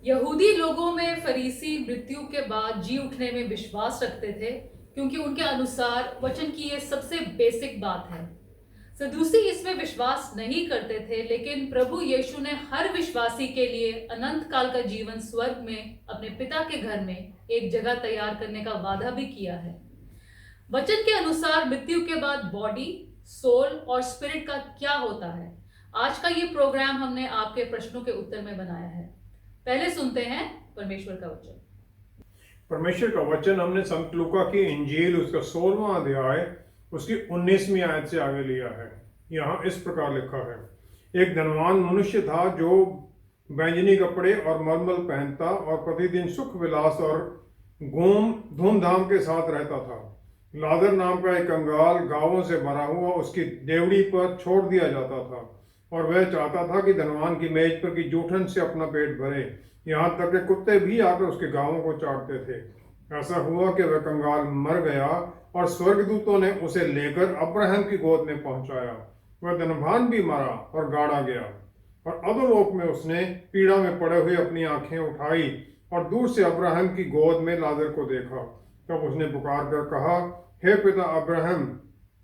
यहूदी लोगों में फरीसी मृत्यु के बाद जी उठने में विश्वास रखते थे, क्योंकि उनके अनुसार वचन की ये सबसे बेसिक बात है। सदूसी इसमें विश्वास नहीं करते थे, लेकिन प्रभु यीशु ने हर विश्वासी के लिए अनंत काल का जीवन स्वर्ग में अपने पिता के घर में एक जगह तैयार करने का वादा भी किया है। वचन के अनुसार मृत्यु के बाद बॉडी, सोल और स्पिरिट का क्या होता है, आज का ये प्रोग्राम हमने आपके प्रश्नों के उत्तर में बनाया है। पहले सुनते हैं परमेश्वर का वचन। परमेश्वर का वचन हमने संत लूका की इंजील उसका 16वां अध्याय उसकी 19वीं आयत से आगे लिया है। यहाँ इस प्रकार लिखा है, एक धनवान मनुष्य था जो बैंजनी कपड़े और मलमल पहनता और प्रतिदिन सुख विलास और धूमधाम के साथ रहता था। लाजर नाम का एक कंगाल गांवों से भरा हुआ उसकी देवड़ी पर छोड़ दिया जाता था, और वह चाहता था कि धनवान की मेज पर की जूठन से अपना पेट भरे, यहाँ तक कि कुत्ते भी आकर उसके गांवों को चाटते थे। ऐसा हुआ कि वह कंगाल मर गया और स्वर्गदूतों ने उसे लेकर अब्राहम की गोद में पहुंचाया। वह धनवान भी मरा और गाड़ा गया, और अधोलोक में उसने पीड़ा में पड़े हुए अपनी आंखें उठाई और दूर से अब्राहम की गोद में लाजर को देखा। तब उसने पुकार कर कहा, हे पिता अब्राहम,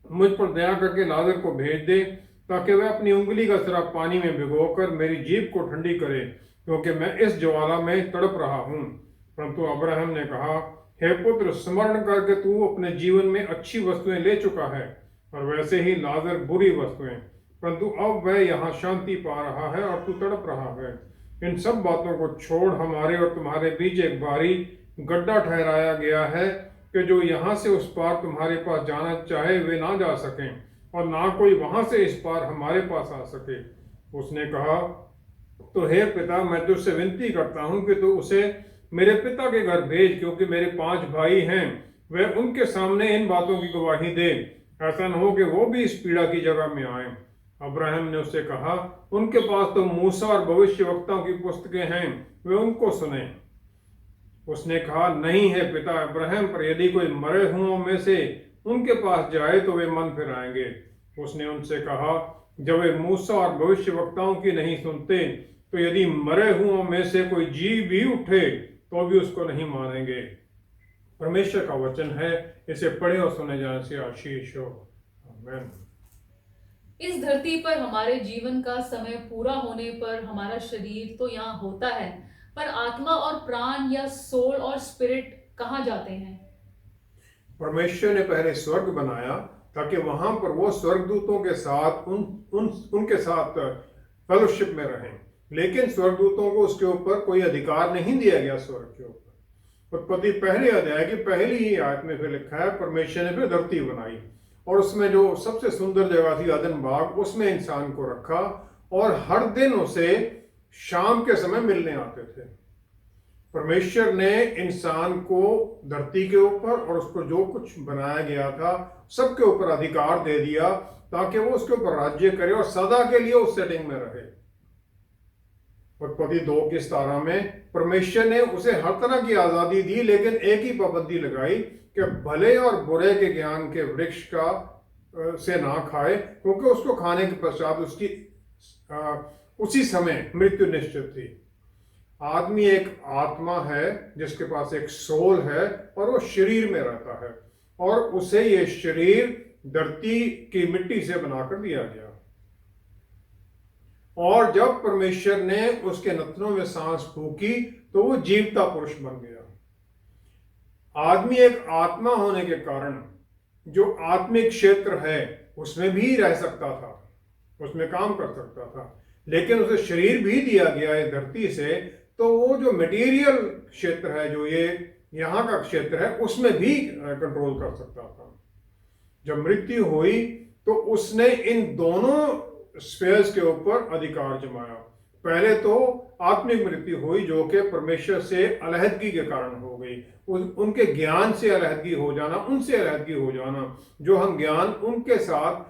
मुझ पर दया करके लाजर को भेज दे, ताकि वह अपनी उंगली का सिरा पानी में भिगोकर मेरी जीभ को ठंडी करे, क्योंकि मैं इस ज्वाला में तड़प रहा हूँ। परंतु अब्राहम ने कहा, हे पुत्र, स्मरण करके तू अपने जीवन में अच्छी वस्तुएं ले चुका है, और वैसे ही लाजर बुरी वस्तुएं, परंतु अब वह यहाँ शांति पा रहा है और तू तड़प रहा है। इन सब बातों को छोड़ हमारे और तुम्हारे बीच एक भारी गड्ढा ठहराया गया है, कि जो यहाँ से उस पार तुम्हारे पास जाना चाहे वे ना जा सकें, और ना कोई वहां से इस पार हमारे पास आ सके। उसने कहा, तो हे पिता, मैं तुझसे विनती करता हूं कि तू उसे मेरे पिता के घर भेज, क्योंकि मेरे 5 भाई हैं, वे उनके सामने इन बातों की गवाही दे, ऐसा न हो कि वो भी इस पीड़ा की जगह में आए। अब्राहम ने उससे कहा, उनके पास तो मूसा और भविष्यवक्ताओं की पुस्तकें हैं, वे उनको सुने। उसने कहा, नहीं है पिता अब्राहम, पर यदि कोई मरे हुओं में से उनके पास जाए तो वे मन फिर आएंगे। उसने उनसे कहा, जब वे मूसा और भविष्यवक्ताओं की नहीं सुनते, तो यदि मरे हुओं में से कोई जी भी उठे तो भी उसको नहीं मानेंगे। परमेश्वर का वचन है, इसे पढ़े और सुने जाने से आशीष हो। आमीन। इस धरती पर हमारे जीवन का समय पूरा होने पर हमारा शरीर तो यहाँ होता है, पर आत्मा और प्राण या सोल और स्पिरिट कहाँ जाते हैं? परमेश्वर ने पहले स्वर्ग बनाया ताकि वहां पर वो स्वर्गदूतों के साथ उनके साथ फेलोशिप में रहें, लेकिन स्वर्गदूतों को उसके ऊपर कोई अधिकार नहीं दिया गया स्वर्ग के ऊपर। उत्पत्ति पहले अध्याय की पहली ही आयत में फिर लिखा है, परमेश्वर ने फिर धरती बनाई, और उसमें जो सबसे सुंदर जगह थी अदन बाग, उसमें इंसान को रखा, और हर दिन उसे शाम के समय मिलने आते थे। परमेश्वर ने इंसान को धरती के ऊपर और उसको जो कुछ बनाया गया था सबके ऊपर अधिकार दे दिया, ताकि वो उसके ऊपर राज्य करे और सदा के लिए उस सेटिंग में रहे। उत्पत्ति 2:17 में परमेश्वर ने उसे हर तरह की आजादी दी, लेकिन एक ही पाबंदी लगाई कि भले और बुरे के ज्ञान के वृक्ष का से ना खाए, क्योंकि उसको खाने के पश्चात उसकी उसी समय मृत्यु निश्चित थी। आदमी एक आत्मा है जिसके पास एक सोल है, और वो शरीर में रहता है, और उसे ये शरीर धरती की मिट्टी से बनाकर दिया गया। और जब परमेश्वर ने उसके नथनों में सांस फूकी तो वो जीवता पुरुष बन गया। आदमी एक आत्मा होने के कारण जो आत्मिक क्षेत्र है उसमें भी रह सकता था, उसमें काम कर सकता था, लेकिन उसे शरीर भी दिया गया है धरती से, तो वो जो मटेरियल क्षेत्र है, जो ये यहाँ का क्षेत्र है, उसमें भी कंट्रोल कर सकता था। जब मृत्यु हुई तो उसने इन दोनों स्फेयर्स के ऊपर अधिकार जमाया। पहले तो आत्मिक मृत्यु हुई, जो कि परमेश्वर से अलहदगी के कारण हो गई, उनके ज्ञान से अलहदगी हो जाना, उनसे अलहदगी हो जाना, जो हम ज्ञान उनके साथ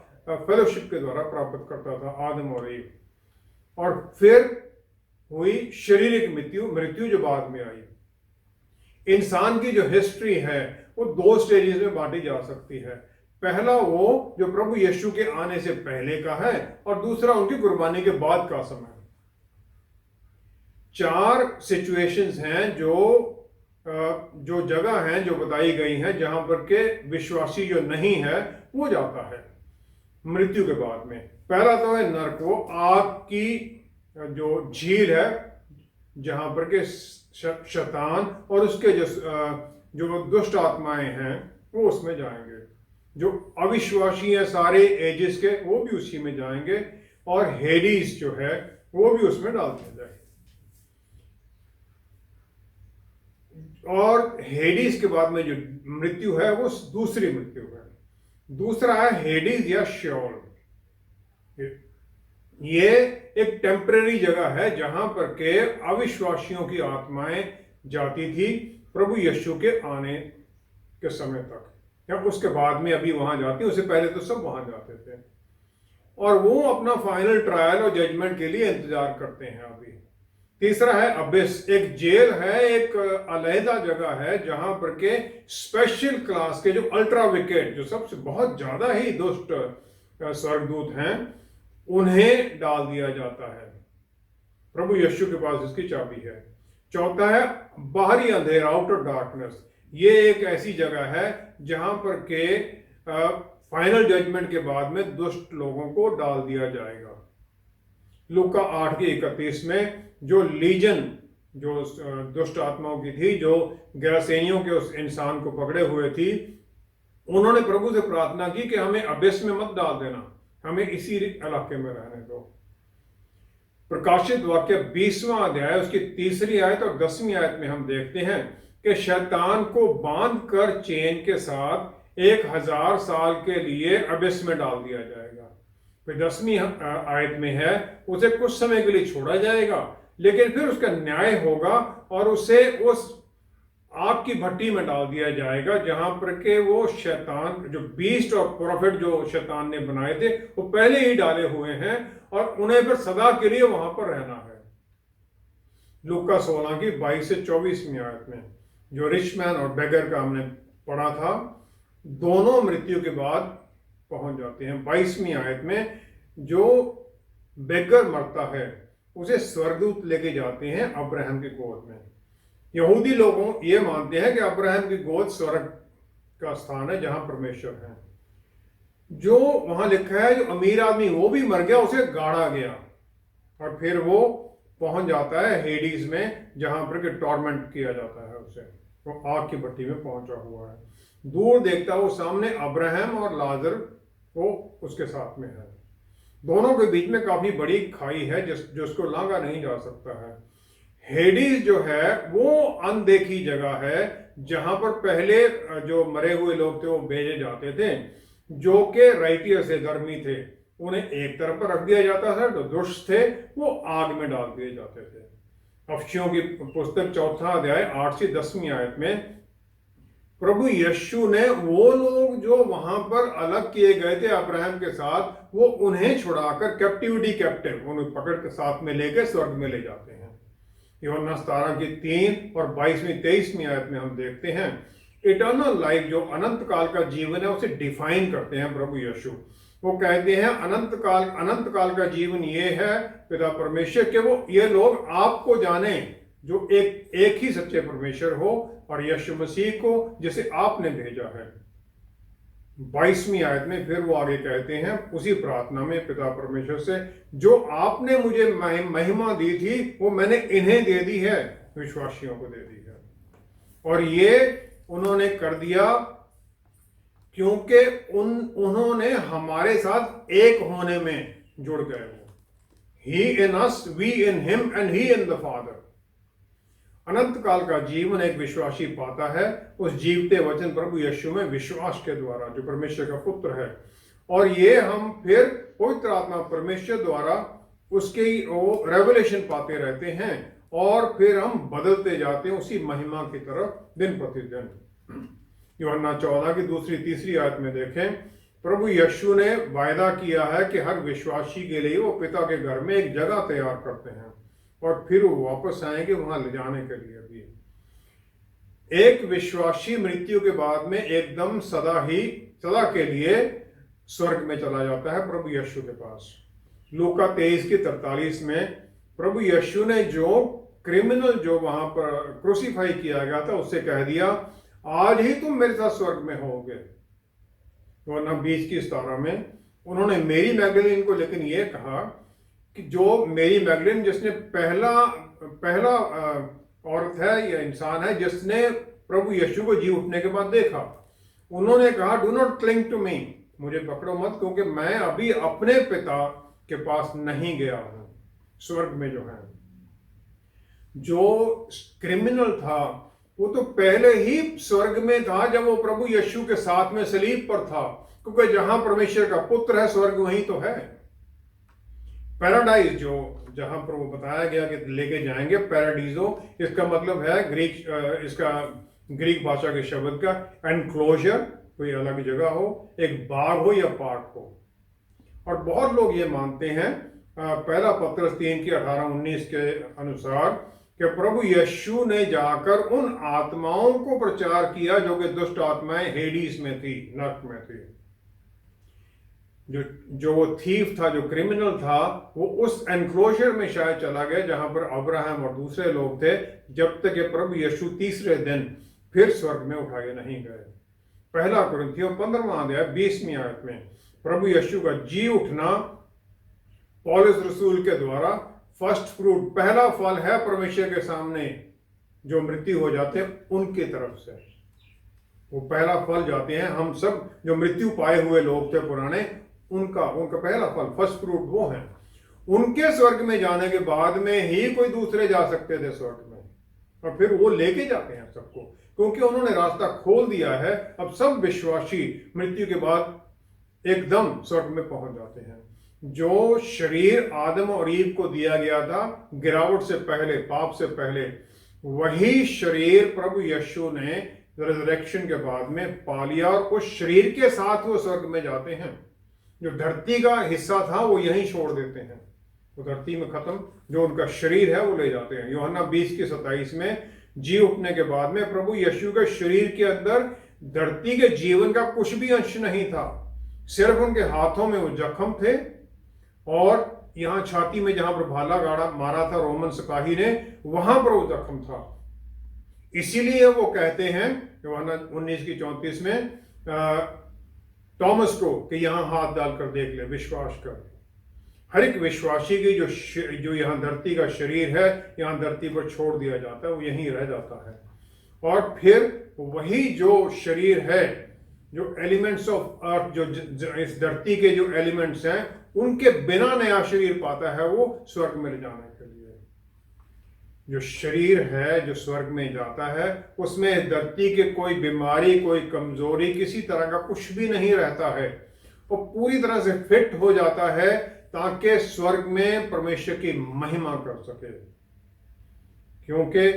फेलोशिप के द्वारा प्राप्त करता था, आदम और ईव। और फिर हुई शारीरिक मृत्यु जो बाद में आई। इंसान की जो हिस्ट्री है वो 2 स्टेजेस में बांटी जा सकती है। पहला वो जो प्रभु यीशु के आने से पहले का है, और दूसरा उनकी कुर्बानी के बाद का समय। 4 सिचुएशंस हैं जो जगह हैं जो बताई गई हैं जहां पर के विश्वासी जो नहीं है वो जाता है मृत्यु के बाद में। पहला तो है नरक, वो आग की जो झील है जहां पर के शैतान और उसके जो दुष्ट आत्माएं हैं वो उसमें जाएंगे। जो अविश्वासी हैं सारे एजेस के वो भी उसी में जाएंगे, और हेडीज जो है वो भी उसमें डाल दिया जाएगा। और हेडीज के बाद में जो मृत्यु है वो दूसरी मृत्यु है। दूसरा है हेडीज या शेओल। ये एक टेम्परेरी जगह है जहां पर के अविश्वासियों की आत्माएं जाती थी प्रभु यीशु के आने के समय तक, या उसके बाद में अभी वहां जाती, उससे पहले तो सब वहां जाते थे, और वो अपना फाइनल ट्रायल और जजमेंट के लिए इंतजार करते हैं अभी। तीसरा है अबिस, एक जेल है, एक अलहदा जगह है जहां पर के स्पेशल क्लास के जो अल्ट्रा विकेट, जो सबसे बहुत ज्यादा ही दुष्ट स्वर्गदूत हैं, उन्हें डाल दिया जाता है। प्रभु यीशु के पास इसकी चाबी है। चौथा है बाहरी अंधेरा, आउटर डार्कनेस। ये एक ऐसी जगह है जहां पर के फाइनल जजमेंट के बाद में दुष्ट लोगों को डाल दिया जाएगा। लूका 8:31 में जो लीजन, जो दुष्ट आत्माओं की थी, जो गैरसेनियों के उस इंसान को पकड़े हुए थी, उन्होंने प्रभु से प्रार्थना की कि हमें अबिस में मत डाल देना, हमें इसी इलाके में रहने दो। प्रकाशित वाक्य 20वां अध्याय उसकी 3री आयत और 10वीं आयत में हम देखते हैं कि शैतान को बांध कर चेन के साथ 1000 साल के लिए अबिस में डाल दिया जाएगा। फिर 10वीं आयत में है उसे कुछ समय के लिए छोड़ा जाएगा, लेकिन फिर उसका न्याय होगा और उसे उस आग की भट्टी में डाल दिया जाएगा जहां पर के वो शैतान, जो बीस्ट और प्रोफेट जो शैतान ने बनाए थे, वो पहले ही डाले हुए हैं और उन्हें फिर सदा के लिए वहां पर रहना है। लूका 16:22 से 24वीं आयत में जो रिच मैन और बेगर का हमने पढ़ा था, दोनों मृत्यु के बाद पहुंच जाते हैं। 22वीं आयत में जो बेगर मरता है उसे स्वर्गदूत लेके जाते हैं अब्राहम की गोद में। यहूदी लोगों ये मानते हैं कि अब्राहम की गोद स्वर्ग का स्थान है जहां परमेश्वर है। जो वहां लिखा है जो अमीर आदमी वो भी मर गया, उसे गाड़ा गया और फिर वो पहुंच जाता है हेडीज में जहां पर टॉर्मेंट किया जाता है उसे, वो आग की भट्टी में पहुंचा हुआ है। दूर देखता वो सामने अब्राहम और लाजर वो उसके साथ में है। दोनों के बीच में काफी बड़ी खाई है जिसको लांघा नहीं जा सकता है। हेडीज जो है वो अनदेखी जगह है जहां पर पहले जो मरे हुए लोग थे वो भेजे जाते थे, जो के राइटियस थे, धर्मी थे, उन्हें एक तरफ पर रख दिया जाता था, जो दुष्ट थे वो आग में डाल दिए जाते थे। अफसियों की पुस्तक 4 अध्याय 8 से 10वीं आयत में प्रभु यीशु ने वो लोग जो वहां पर अलग किए गए थे अब्राहम के साथ, वो उन्हें छुड़ाकर कैप्टिविटी कैप्टिव उन्हें पकड़ के साथ में लेकर स्वर्ग में ले जाते हैं। यूहन्ना 17:3 और 22वीं-23वीं आयत में हम देखते हैं इटर्नल लाइफ, जो अनंत काल का जीवन है, उसे डिफाइन करते हैं प्रभु यीशु। वो कहते हैं अनंत काल का जीवन ये है पिता परमेश्वर के वो ये लोग आपको जाने जो एक ही सच्चे परमेश्वर हो और यीशु मसीह को जिसे आपने भेजा है। 22वीं आयत में फिर वो आगे कहते हैं उसी प्रार्थना में पिता परमेश्वर से, जो आपने मुझे महिमा दी थी वो मैंने इन्हें दे दी है, विश्वासियों को दे दी है। और ये उन्होंने कर दिया क्योंकि उन्होंने हमारे साथ एक होने में जुड़ गए हो। He in us, we in him and he in the father. अनंत काल का जीवन एक विश्वासी पाता है उस जीवते वचन प्रभु यीशु में विश्वास के द्वारा, जो परमेश्वर का पुत्र है। और ये हम फिर पवित्र आत्मा परमेश्वर द्वारा उसके रेवलेशन पाते रहते हैं और फिर हम बदलते जाते हैं उसी महिमा की तरफ दिन प्रतिदिन। यूहन्ना 14 की 2-3 आयत में देखें, प्रभु यीशु ने वायदा किया है कि हर विश्वासी के लिए वो पिता के घर में एक जगह तैयार करते हैं और फिर वो वापस आएंगे वहां ले जाने के लिए भी। एक विश्वासी मृत्यु के बाद में एकदम सदा के लिए स्वर्ग में चला जाता है प्रभु यीशु के पास। लूका 23:43 में प्रभु यीशु ने जो क्रिमिनल जो वहां पर क्रूसीफाई किया गया था उससे कह दिया, आज ही तुम मेरे साथ स्वर्ग में होगे। वरना 20:17 में उन्होंने मेरी मैगडलीन को लेकिन ये कहा कि जो मेरी मैगडलीन जिसने पहला औरत है या इंसान है जिसने प्रभु यीशु को जी उठने के बाद देखा, उन्होंने कहा do not cling to me, मुझे पकड़ो मत, क्योंकि मैं अभी अपने पिता के पास नहीं गया हूं। स्वर्ग में जो है, जो क्रिमिनल था वो तो पहले ही स्वर्ग में था जब वो प्रभु यीशु के साथ में सलीब पर था, क्योंकि जहां परमेश्वर का पुत्र है स्वर्ग वहीं तो है। पैराडाइज जो जहां पर वो बताया गया कि लेके जाएंगे, पैराडीजो इसका मतलब है इसका ग्रीक भाषा के शब्द का एनक्लोजर, कोई अलग जगह हो, एक बाग हो या पार्क हो। और बहुत लोग ये मानते हैं पहला पत्रस 3:18-19 के अनुसार कि प्रभु यीशु ने जाकर उन आत्माओं को प्रचार किया जो कि दुष्ट आत्माएं हेडीज में थी, नरक में थी। जो वो थीफ था, जो क्रिमिनल था, वो उस एनक्लोजर में शायद चला गया जहां पर अब्राहम और दूसरे लोग थे, जब तक कि प्रभु यीशु तीसरे दिन फिर स्वर्ग में उठाए नहीं गए। पहला कुरिन्थियों 15वां अध्याय 20वीं आयत में प्रभु यीशु का जी उठना पौलुस रसूल के द्वारा फर्स्ट फ्रूट, पहला फल है परमेश्वर के सामने जो मृत्यु हो जाते हैं उनकी तरफ से। वो पहला फल जाते हैं, हम सब जो मृत्यु पाए हुए लोग थे पुराने, उनका पहला फल, फर्स्ट फ्रूट वो है। उनके स्वर्ग में जाने के बाद में ही कोई दूसरे जा सकते थे स्वर्ग में, और फिर वो लेके जाते हैं सबको, क्योंकि उन्होंने रास्ता खोल दिया है। अब सब विश्वासी मृत्यु के बाद एकदम स्वर्ग में पहुंच जाते हैं। जो शरीर आदम और ईव को दिया गया था गिरावट से पहले, पाप से पहले, वही शरीर प्रभु यीशु ने रिजरेक्शन के बाद में पा लिया, और उस शरीर के साथ वो स्वर्ग में जाते हैं। जो धरती का हिस्सा था वो यहीं छोड़ देते हैं, वो धरती में खत्म, जो उनका शरीर है वो ले जाते हैं। यूहन्ना 20:27 में जी उठने के बाद में प्रभु यीशु के शरीर के अंदर धरती के जीवन का कुछ भी अंश नहीं था, सिर्फ उनके हाथों में वो जख्म थे, और यहां छाती में जहां पर भाला गाड़ा मारा था रोमन सिपाही ने, वहां पर वो जख्म था। इसीलिए वो कहते हैं यूहन्ना 19:34 में टॉमस को कि यहां हाथ डालकर देख ले, विश्वास कर। हर एक विश्वासी की जो यहां धरती का शरीर है, यहां धरती पर छोड़ दिया जाता है, वो यहीं रह जाता है। और फिर वही जो शरीर है, जो एलिमेंट्स ऑफ अर्थ, जो इस धरती के जो एलिमेंट्स हैं, उनके बिना नया शरीर पाता है वो स्वर्ग में ले जाने के लिए। जो शरीर है जो स्वर्ग में जाता है, उसमें धरती के कोई बीमारी, कोई कमजोरी, किसी तरह का कुछ भी नहीं रहता है। वो पूरी तरह से फिट हो जाता है ताकि स्वर्ग में परमेश्वर की महिमा कर सके, क्योंकि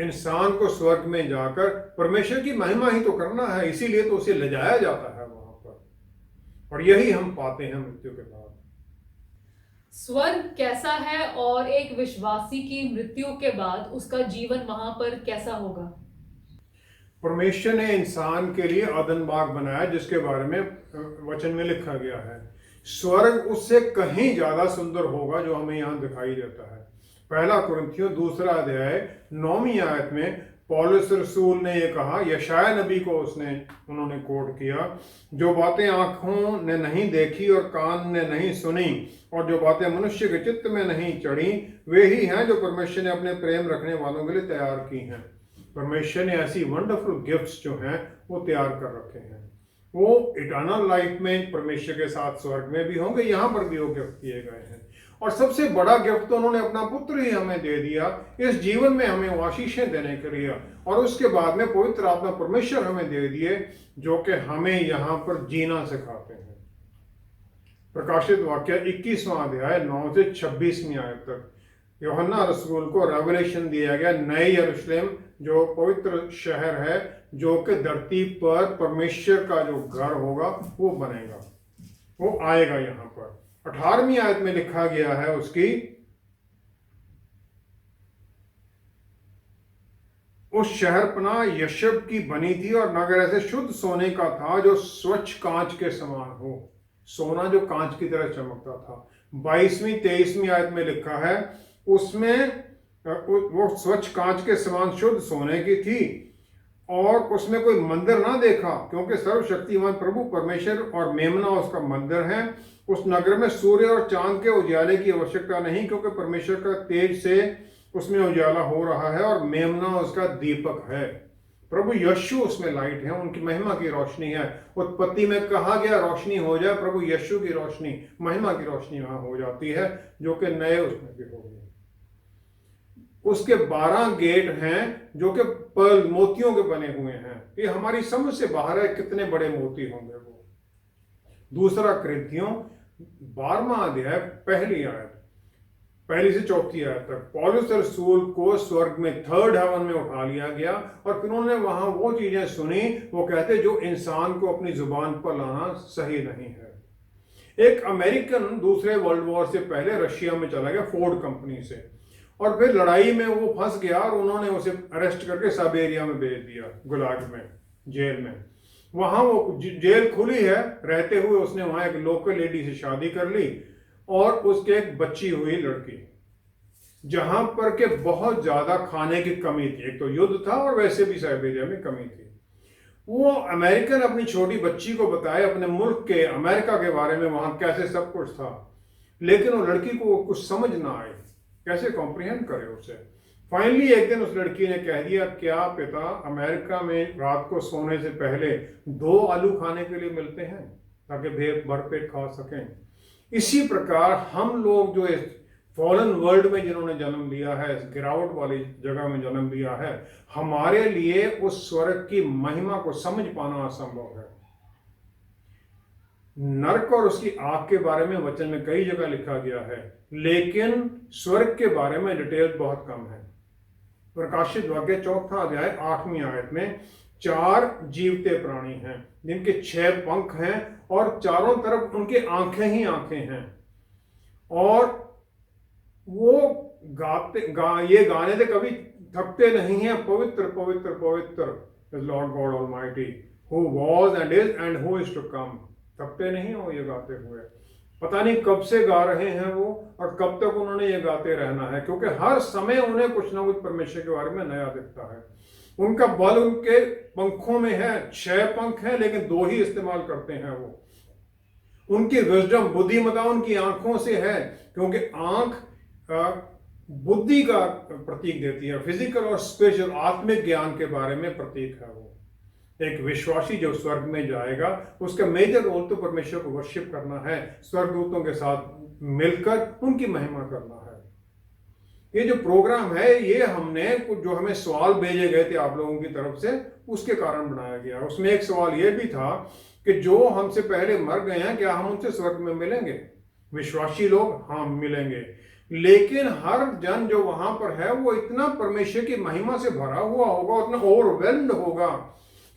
इंसान को स्वर्ग में जाकर परमेश्वर की महिमा ही तो करना है, इसीलिए तो उसे ले जाया जाता है वहां पर, और यही हम पाते हैं मृत्यु के बाद। स्वर्ग कैसा है और एक विश्वासी की मृत्यु के बाद उसका जीवन वहां पर कैसा होगा? परमेश्वर ने इंसान के लिए आदन बाग बनाया, जिसके बारे में वचन में लिखा गया है। स्वर्ग उससे कहीं ज्यादा सुंदर होगा जो हमें यहाँ दिखाई देता है। पहला कुरिन्थियों 2 अध्याय 9वीं आयत में पौलुस रसूल ने ये कहा, यशाया नबी को उन्होंने कोट किया, जो बातें आंखों ने नहीं देखी और कान ने नहीं सुनी और जो बातें मनुष्य के चित्त में नहीं चढ़ी, वे ही हैं जो परमेश्वर ने अपने प्रेम रखने वालों के लिए तैयार की हैं। परमेश्वर ने ऐसी वंडरफुल गिफ्ट्स जो हैं वो तैयार कर रखे हैं। वो इटर्नल लाइफ में परमेश्वर के साथ स्वर्ग में भी होंगे, यहाँ पर भी वो गिफ्ट दिए गए हैं। और सबसे बड़ा गिफ्ट तो उन्होंने अपना पुत्र ही हमें दे दिया इस जीवन में, हमें वो आशीषें देने के लिए, और उसके बाद में पवित्र आत्मा परमेश्वर हमें दे दिए जो कि हमें यहाँ पर जीना सिखाते हैं। प्रकाशित वाक्य 21वां अध्याय 9 से 26वीं आयत तक यूहन्ना रसूल को रेवलेशन दिया गया, नए यरूशलेम जो पवित्र शहर है, जो कि धरती पर परमेश्वर का जो घर होगा वो बनेगा, वो आएगा यहाँ पर। 18वीं आयत में लिखा गया है उसकी, उस शहर पना यशब की बनी थी और नगर ऐसे शुद्ध सोने का था जो स्वच्छ कांच के समान हो। सोना जो कांच की तरह चमकता था। 22वीं 23वीं आयत में लिखा है, उसमें वो स्वच्छ कांच के समान शुद्ध सोने की थी और उसमें कोई मंदिर ना देखा, क्योंकि सर्वशक्तिमान प्रभु परमेश्वर और मेमना उसका मंदिर है। उस नगर में सूर्य और चांद के उजाले की आवश्यकता नहीं, क्योंकि परमेश्वर का तेज से उसमें उजाला हो रहा है और मेमना उसका दीपक है। प्रभु यीशु उसमें लाइट है, उनकी महिमा की रोशनी है। उत्पत्ति में कहा गया रोशनी हो जाए, प्रभु यीशु की रोशनी, महिमा की रोशनी वहां हो जाती है, जो कि नए उसमें भी होगी। उसके 12 गेट हैं जो कि पर्ल मोतियों के बने हुए हैं। ये हमारी समझ से बाहर है कितने बड़े मोती होंगे वो। दूसरा कृतियों 12वां अध्याय पहली आयत, पहली से चौथी आयत तक, पौलुस रसूल को स्वर्ग में थर्ड हेवन में उठा लिया गया और फिर उन्होंने वहां वो चीजें सुनी, वो कहते जो इंसान को अपनी जुबान पर लाना सही नहीं है। एक अमेरिकन दूसरे वर्ल्ड वॉर से पहले रशिया में चला गया फोर्ड कंपनी से, और फिर लड़ाई में वो फंस गया और उन्होंने उसे अरेस्ट करके साइबेरिया में भेज दिया, गुलाग में, जेल में। वहां वो जेल खुली है, रहते हुए उसने वहां एक लोकल लेडी से शादी कर ली और उसके एक बच्ची हुई लड़की, जहां पर के बहुत ज्यादा खाने की कमी थी। एक तो युद्ध था और वैसे भी साइबेरिया में कमी थी। वो अमेरिकन अपनी छोटी बच्ची को बताए अपने मुल्क के, अमेरिका के बारे में, वहां कैसे सब कुछ था, लेकिन वो लड़की को कुछ समझ ना आए, कैसे कॉम्प्रिहेंड करे उसे। फाइनली एक दिन उस लड़की ने कह दिया, क्या पिता, अमेरिका में रात को सोने से पहले 2 आलू खाने के लिए मिलते हैं ताकि भरपेट खा सकें। इसी प्रकार हम लोग जो इस फॉलन वर्ल्ड में जिन्होंने जन्म लिया है, इस गिरावट वाली जगह में जन्म लिया है, हमारे लिए उस स्वर्ग की महिमा को समझ पाना असंभव है। नरक और उसकी आग के बारे में वचन में कई जगह लिखा गया है, लेकिन स्वर्ग के बारे में डिटेल बहुत कम है। प्रकाशित वाक्य 4 अध्याय 8वीं आयत में 4 जीवते प्राणी हैं जिनके 6 पंख हैं और चारों तरफ उनके आंखें ही आंखें हैं, और वो ये गाने से कभी थकते नहीं हैं, पवित्र पवित्र पवित्र is lord God almighty who was and is and who is to come. थकते नहीं हो ये गाते हुए। पता नहीं कब से गा रहे हैं वो और कब तक उन्होंने ये गाते रहना है, क्योंकि हर समय उन्हें कुछ ना कुछ परमेश्वर के बारे में नया दिखता है। उनका बल उनके पंखों में है, 6 पंख हैं लेकिन 2 ही इस्तेमाल करते हैं वो। उनकी विजडम, बुद्धिमता उनकी आंखों से है, क्योंकि आंख बुद्धि का प्रतीक देती है, फिजिकल और स्पिरिचुअल आत्मिक ज्ञान के बारे में प्रतीक है वो। एक विश्वासी जो स्वर्ग में जाएगा उसका मेजर रोल तो परमेश्वर को वर्शिप करना है, स्वर्गदूतों के साथ मिलकर उनकी महिमा करना है। ये जो प्रोग्राम है ये हमने कुछ जो हमें सवाल भेजे गए थे आप लोगों की तरफ से उसके कारण बनाया गया। उसमें एक सवाल ये भी था कि जो हमसे पहले मर गए हैं क्या हम उनसे स्वर्ग में मिलेंगे? विश्वासी लोग हाँ मिलेंगे, लेकिन हर जन जो वहां पर है वो इतना परमेश्वर की महिमा से भरा हुआ होगा, उतना ओवरवेल्म्ड होगा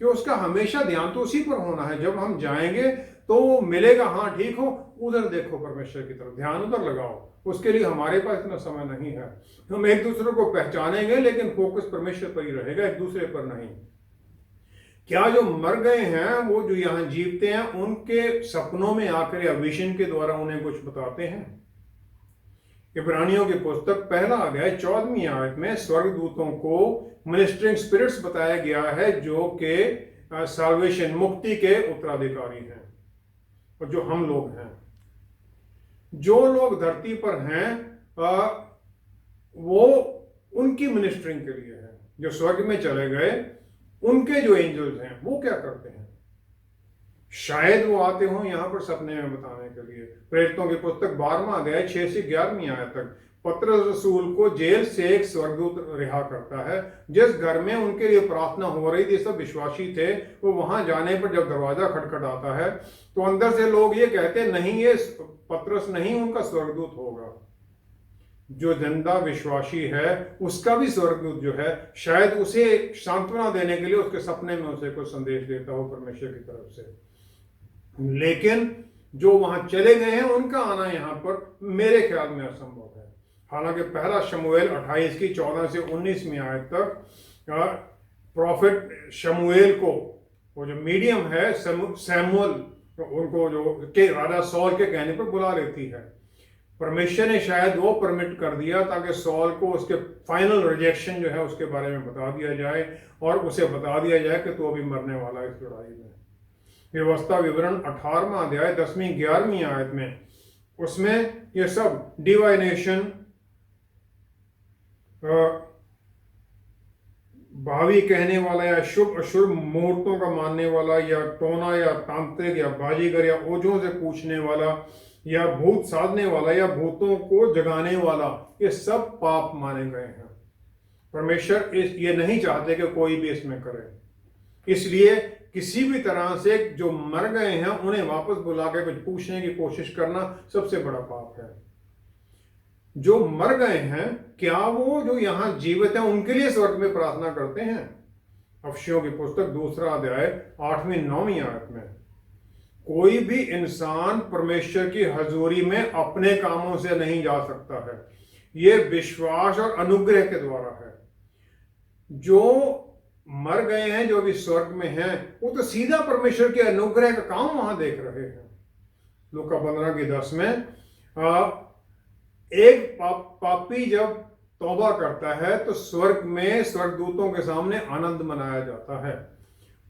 कि उसका हमेशा ध्यान तो उसी पर होना है। जब हम जाएंगे तो वो मिलेगा, हाँ ठीक हो, उधर देखो परमेश्वर की तरफ, ध्यान उधर लगाओ। उसके लिए हमारे पास इतना समय नहीं है। हम एक दूसरे को पहचानेंगे लेकिन फोकस परमेश्वर पर ही रहेगा, एक दूसरे पर नहीं। क्या जो मर गए हैं वो जो यहाँ जीवते हैं उनके सपनों में आकर या विजन के द्वारा उन्हें कुछ बताते हैं? इब्रानियों की पुस्तक 1 अध्याय 14वीं आयत में स्वर्गदूतों को मिनिस्टरिंग स्पिरिट्स बताया गया है जो कि साल्वेशन, मुक्ति के उत्तराधिकारी हैं, और जो हम लोग हैं। जो लोग धरती पर हैं वो उनकी मिनिस्टरिंग के लिए है। जो स्वर्ग में चले गए उनके जो एंजल्स हैं वो क्या करते हैं? शायद वो आते हों यहाँ पर सपने में बताने के लिए। प्रेरितों की पुस्तक 12वां अध्याय 6 से 11वीं आयत तक पतरस रसूल को जेल से एक स्वर्गदूत रिहा करता है। जिस घर में उनके लिए प्रार्थना हो रही थी, सब विश्वासी थे, वो वहां जाने पर जब दरवाजा खटखटाता है तो अंदर से लोग ये कहते नहीं ये पतरस नहीं, उनका स्वर्गदूत होगा। जो जिंदा विश्वासी है उसका भी स्वर्गदूत जो है शायद उसे सांत्वना देने के लिए उसके सपने में उसे कोई संदेश देता हो परमेश्वर की तरफ से। लेकिन जो वहां चले गए हैं उनका आना यहाँ पर मेरे ख्याल में असंभव है। हालांकि 1 शमूएल 28 की 14 से 19वीं आयत तक प्रॉफिट शमूएल को वो जो मीडियम है सैमुअल उनको जो के राजा सौल के कहने पर बुला लेती है। परमेश्वर ने शायद वो परमिट कर दिया ताकि सॉल को उसके फाइनल रिजेक्शन जो है उसके बारे में बता दिया जाए और उसे बता दिया जाए कि तू अभी मरने वाला है इस लड़ाई में। व्यवस्था विवरण 18वां अध्याय 10वीं 11वीं आयत में उसमें ये सब डिवाइनेशन, भावी कहने वाला या शुभ अशुभ मुहूर्तों का मानने वाला या टोना या तांत्रिक या बाजीगर या ओझों से पूछने वाला या भूत साधने वाला या भूतों को जगाने वाला, ये सब पाप माने गए हैं। परमेश्वर ये नहीं चाहते कि कोई भी इसमें करे। इसलिए किसी भी तरह से जो मर गए हैं उन्हें वापस बुला के कुछ पूछने की कोशिश करना सबसे बड़ा पाप है। जो मर गए हैं, क्या वो जो यहां जीवित हैं उनके लिए स्वर्ग में प्रार्थना करते हैं? अफसियों की पुस्तक 2 अध्याय 8वीं 9वीं आयत में कोई भी इंसान परमेश्वर की हजूरी में अपने कामों से नहीं जा सकता है, यह विश्वास और अनुग्रह के द्वारा है। जो मर गए हैं, जो भी स्वर्ग में हैं, वो तो सीधा परमेश्वर के अनुग्रह का काम वहां देख रहे हैं। लूका 15:10 में एक पापी जब तौबा करता है तो स्वर्ग में स्वर्गदूतों के सामने आनंद मनाया जाता है।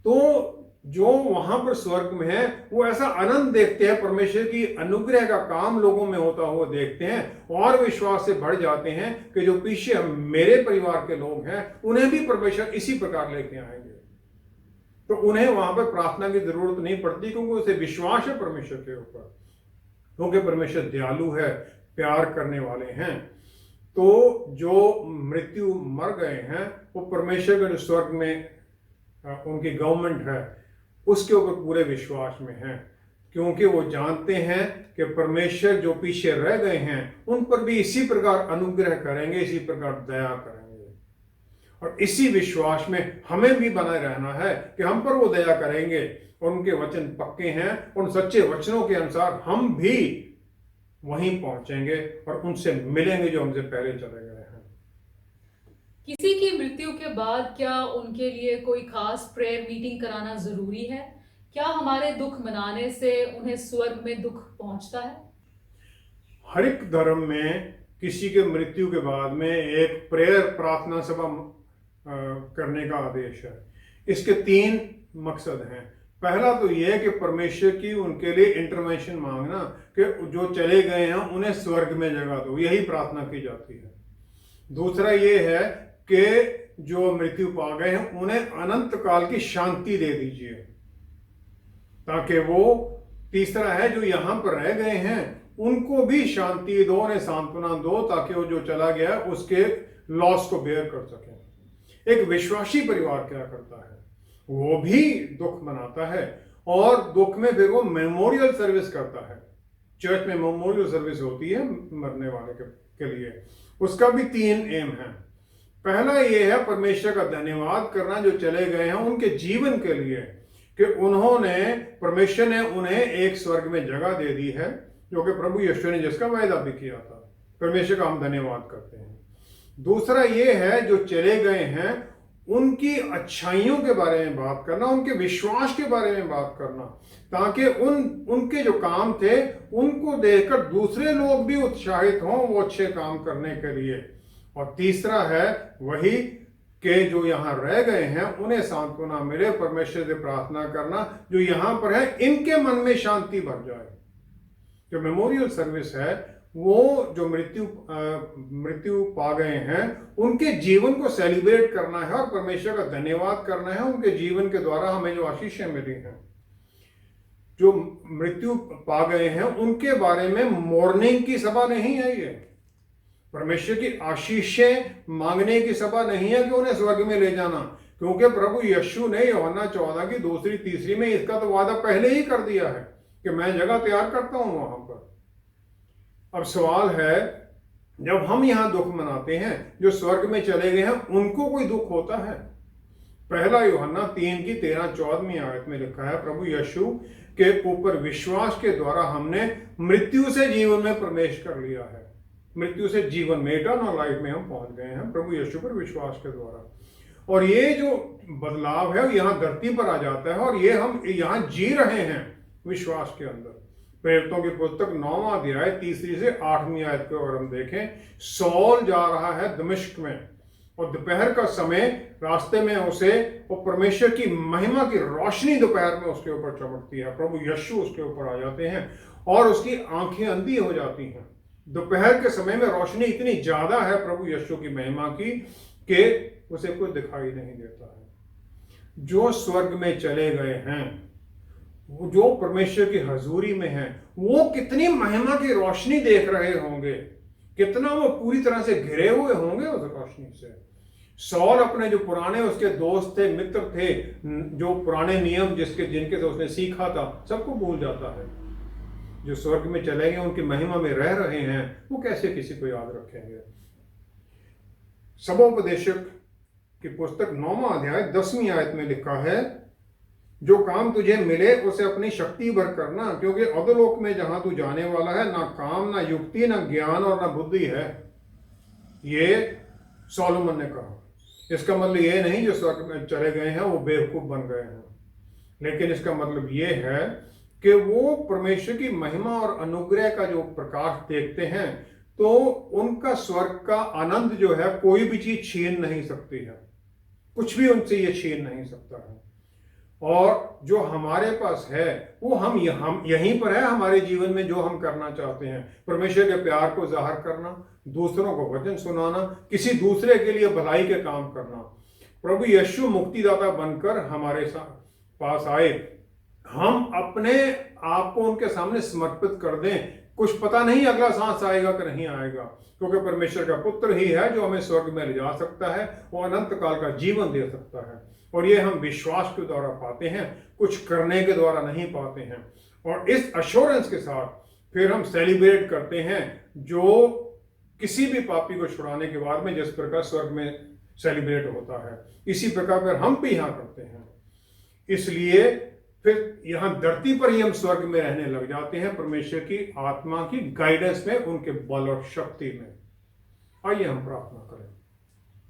तो जो वहां पर स्वर्ग में है वो ऐसा आनंद देखते हैं, परमेश्वर की अनुग्रह का काम लोगों में होता हुआ देखते हैं और विश्वास से बढ़ जाते हैं कि जो पीछे मेरे परिवार के लोग हैं उन्हें भी परमेश्वर इसी प्रकार लेके आएंगे। तो उन्हें वहां पर प्रार्थना की जरूरत नहीं पड़ती, क्योंकि उसे विश्वास है परमेश्वर के ऊपर, क्योंकि परमेश्वर दयालु है, प्यार करने वाले हैं। तो जो मृत्यु मर गए हैं वो परमेश्वर के जो स्वर्ग में उनकी गवर्नमेंट है उसके ऊपर पूरे विश्वास में हैं, क्योंकि वो जानते हैं कि परमेश्वर जो पीछे रह गए हैं उन पर भी इसी प्रकार अनुग्रह करेंगे, इसी प्रकार दया करेंगे। और इसी विश्वास में हमें भी बना रहना है कि हम पर वो दया करेंगे और उनके वचन पक्के हैं। उन सच्चे वचनों के अनुसार हम भी वहीं पहुंचेंगे और उनसे मिलेंगे जो हमसे पहले चले गए हैं। किसी की मृत्यु के बाद क्या उनके लिए कोई खास प्रेयर मीटिंग कराना जरूरी है? क्या हमारे दुख मनाने से उन्हें स्वर्ग में दुख पहुंचता है? हर एक धर्म में किसी के मृत्यु के बाद में एक प्रेयर प्रार्थना सभा करने का आदेश है। इसके 3 मकसद हैं। पहला तो यह है कि परमेश्वर की उनके लिए इंटरवेंशन मांगना कि जो चले गए हैं उन्हें स्वर्ग में जगह दो, यही प्रार्थना की जाती है। दूसरा यह है कि जो मृत्यु पा गए हैं उन्हें अनंत काल की शांति दे दीजिए, ताकि वो, तीसरा है जो यहां पर रह गए हैं उनको भी शांति दो, उन्हें सांत्वना दो, ताकि वो जो चला गया उसके लॉस को बेयर कर सकें। एक विश्वासी परिवार क्या करता है, वो भी दुख मनाता है और दुख में फिर वो मेमोरियल सर्विस करता है। चर्च में मेमोरियल सर्विस होती है मरने वाले के लिए। उसका भी 3 एम है। पहला ये है परमेश्वर का धन्यवाद करना जो चले गए हैं उनके जीवन के लिए, कि उन्होंने, परमेश्वर ने उन्हें एक स्वर्ग में जगह दे दी है, जो कि प्रभु यीशु ने जिसका वायदा भी किया था। परमेश्वर का हम धन्यवाद करते हैं। दूसरा ये है जो चले गए हैं उनकी अच्छाइयों के बारे में बात करना, उनके विश्वास के बारे में बात करना, ताकि उनके जो काम थे उनको देखकर दूसरे लोग भी उत्साहित हों वो अच्छे काम करने के लिए। और तीसरा है वही कि जो यहाँ रह गए हैं उन्हें सांत्वना मिले, परमेश्वर से प्रार्थना करना जो यहाँ पर है इनके मन में शांति भर जाए। जो मेमोरियल सर्विस है वो जो मृत्यु पा गए हैं उनके जीवन को सेलिब्रेट करना है और परमेश्वर का धन्यवाद करना है उनके जीवन के द्वारा हमें जो आशीषें मिली हैं। जो मृत्यु पा गए हैं उनके बारे में मॉर्निंग की सभा नहीं है, ये परमेश्वर की आशीषें मांगने की सभा नहीं है कि उन्हें स्वर्ग में ले जाना, क्योंकि प्रभु यीशु ने यूहन्ना 14 की 2-3 में इसका तो वादा पहले ही कर दिया है कि मैं जगह तैयार करता हूं वहां पर। अब सवाल है, जब हम यहां दुख मनाते हैं जो स्वर्ग में चले गए हैं उनको कोई दुख होता है? पहला यूहन्ना 3 की 13-14 आयत में लिखा है, प्रभु यीशु के ऊपर विश्वास के द्वारा हमने मृत्यु से जीवन में प्रवेश कर लिया है। मृत्यु से जीवन में, इटर्नल लाइफ में हम पहुंच गए हैं प्रभु यीशु पर विश्वास के द्वारा। और ये जो बदलाव है यहाँ धरती पर आ जाता है और ये हम यहाँ जी रहे हैं विश्वास के अंदर। प्रेरितों की पुस्तक 9वां अध्याय 3 से 8वीं आयत को अगर हम देखें, सौल जा रहा है दमिश्क में और दोपहर का समय रास्ते में उसे वो परमेश्वर की महिमा की रोशनी दोपहर में उसके ऊपर चमकती है। प्रभु यीशु उसके ऊपर आ जाते हैं और उसकी आंखें अंधी हो जाती हैं। दोपहर के समय में रोशनी इतनी ज्यादा है प्रभु यीशु की महिमा की कि उसे कुछ दिखाई नहीं देता है। जो स्वर्ग में चले गए हैं, वो जो परमेश्वर की हजूरी में हैं, वो कितनी महिमा की रोशनी देख रहे होंगे, कितना वो पूरी तरह से घिरे हुए होंगे उस रोशनी से। सौल अपने जो पुराने उसके दोस्त थे, मित्र थे, जो पुराने नियम जिनके से उसने सीखा था, सबको भूल जाता है। जो स्वर्ग में चले गए, उनकी महिमा में रह रहे हैं, वो कैसे किसी को याद रखेंगे। सबोपदेशक की पुस्तक 9वां अध्याय 10वीं आयत में लिखा है, जो काम तुझे मिले उसे अपनी शक्ति भर करना, क्योंकि अधोलोक में जहां तू जाने वाला है, ना काम, ना युक्ति, ना ज्ञान और ना बुद्धि है। ये सोलोमन ने कहा। इसका मतलब ये नहीं जो स्वर्ग में चले गए हैं वो बेवकूफ बन गए हैं, लेकिन इसका मतलब ये है कि वो परमेश्वर की महिमा और अनुग्रह का जो प्रकाश देखते हैं, तो उनका स्वर्ग का आनंद जो है कोई भी चीज छीन नहीं सकती है, कुछ भी उनसे ये छीन नहीं सकता है। और जो हमारे पास है वो हम यहीं पर है हमारे जीवन में, जो हम करना चाहते हैं, परमेश्वर के प्यार को जाहिर करना, दूसरों को वचन सुनाना, किसी दूसरे के लिए भलाई के काम करना। प्रभु यीशु मुक्तिदाता बनकर हमारे पास आए, हम अपने आप को उनके सामने समर्पित कर दें। कुछ पता नहीं अगला सांस आएगा कि नहीं आएगा, क्योंकि परमेश्वर का पुत्र ही है जो हमें स्वर्ग में ले जा सकता है, वो अनंत काल का जीवन दे सकता है। और ये हम विश्वास के द्वारा पाते हैं, कुछ करने के द्वारा नहीं पाते हैं। और इस अश्योरेंस के साथ फिर हम सेलिब्रेट करते हैं, जो किसी भी पापी को छुड़ाने के बाद में जिस प्रकार स्वर्ग में सेलिब्रेट होता है, इसी प्रकार फिर हम भी यहाँ करते हैं। इसलिए फिर यहाँ धरती पर ही हम स्वर्ग में रहने लग जाते हैं, परमेश्वर की आत्मा की गाइडेंस में, उनके बल और शक्ति में। आइए हम प्रार्थना करें।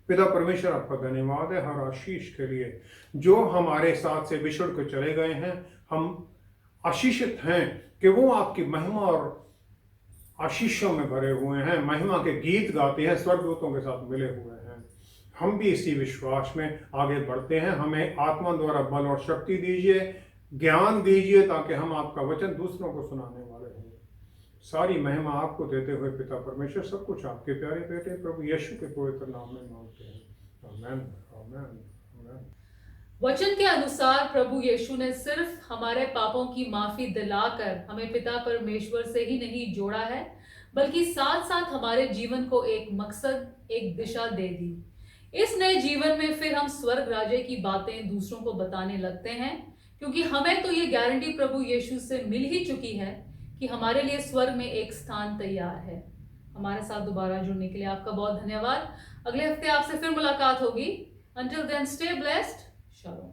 पिता परमेश्वर, आपका धन्यवाद है हर आशीष के लिए जो हमारे साथ से बिछड़ कर चले गए हैं। हम आशीषित हैं कि वो आपकी महिमा और आशीषों में भरे हुए हैं, महिमा के गीत गाते हैं, स्वर्गदूतों के साथ मिले हुए हैं। हम भी इसी विश्वास में आगे बढ़ते हैं। हमें आत्मा द्वारा बल और शक्ति दीजिए, ज्ञान दीजिए, ताकि हम आपका वचन दूसरों को सुनाने वाले हों। सारी महिमा आपको देते हुए पिता परमेश्वर सब कुछ आपके प्यारे बेटे प्रभु यीशु के पवित्र नाम में मांगते हैं। आमीन, आमीन, आमीन। वचन के अनुसार प्रभु यीशु ने सिर्फ हमारे पापों की माफी दिलाकर हमें पिता परमेश्वर से ही नहीं जोड़ा है, बल्कि साथ साथ हमारे जीवन को एक मकसद, एक दिशा दे दी। इस नए जीवन में फिर हम स्वर्ग राज्य की बातें दूसरों को बताने लगते हैं, क्योंकि हमें तो ये गारंटी प्रभु यीशु से मिल ही चुकी है कि हमारे लिए स्वर्ग में एक स्थान तैयार है। हमारे साथ दोबारा जुड़ने के लिए आपका बहुत धन्यवाद। अगले हफ्ते आपसे फिर मुलाकात होगी। Until then, stay blessed. Shalom.